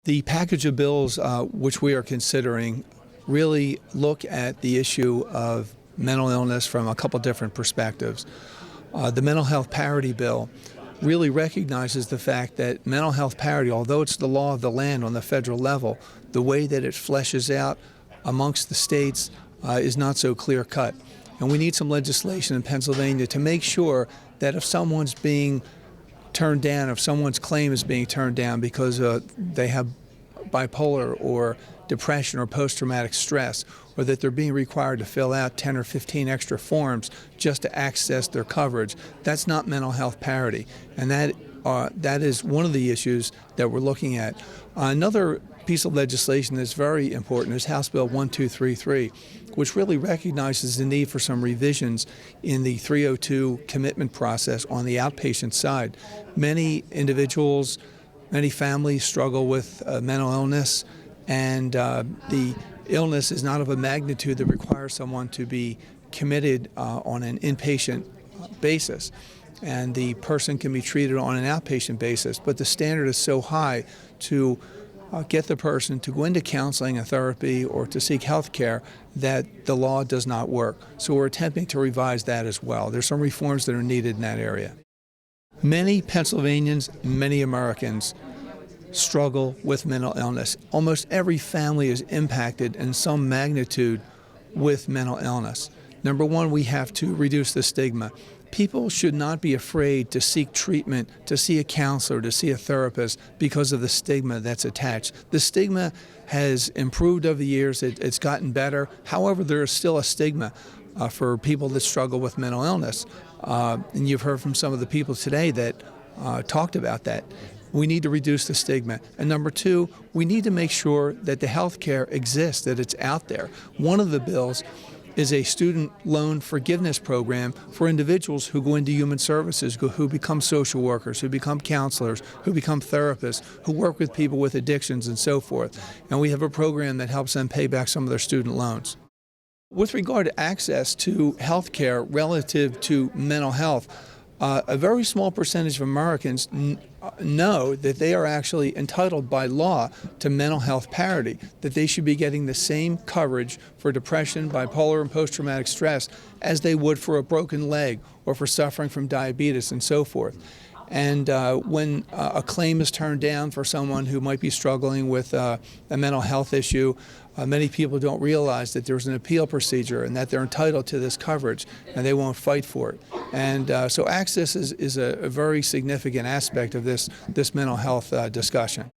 The package of bills which we are considering really look at the issue of mental illness from a couple different perspectives. The mental health parity bill really recognizes the fact that mental health parity, although it's the law of the land on the federal level, the way that it fleshes out amongst the states is not so clear-cut. And we need some legislation in Pennsylvania to make sure that if someone's being turned down, if someone's claim is being turned down because they have bipolar or depression or post-traumatic stress, or that they're being required to fill out 10 or 15 extra forms just to access their coverage, that's not mental health parity. And that is one of the issues that we're looking at. Another piece of legislation that's very important is House Bill 1233, which really recognizes the need for some revisions in the 302 commitment process on the outpatient side. Many individuals, many families struggle with mental illness, and the illness is not of a magnitude that requires someone to be committed on an inpatient basis. And the person can be treated on an outpatient basis, but the standard is so high to get the person to go into counseling and therapy or to seek health care that the law does not work. So we're attempting to revise that as well. There's some reforms that are needed in that area. Many Pennsylvanians, many Americans struggle with mental illness. Almost every family is impacted in some magnitude with mental illness. Number one, we have to reduce the stigma. People should not be afraid to seek treatment, to see a counselor, to see a therapist because of the stigma that's attached. The stigma has improved over the years. It's gotten better. However, there is still a stigma for people that struggle with mental illness. And you've heard from some of the people today that talked about that. We need to reduce the stigma. And number two, we need to make sure that the health care exists, that it's out there. One of the bills is a student loan forgiveness program for individuals who go into human services, who become social workers, who become counselors, who become therapists, who work with people with addictions and so forth. And we have a program that helps them pay back some of their student loans. With regard to access to health care relative to mental health, a very small percentage of Americans know that they are actually entitled by law to mental health parity, that they should be getting the same coverage for depression, bipolar, and post-traumatic stress as they would for a broken leg or for suffering from diabetes and so forth. And when a claim is turned down for someone who might be struggling with a mental health issue, many people don't realize that there's an appeal procedure and that they're entitled to this coverage, and they won't fight for it. And so access is a very significant aspect of this mental health discussion.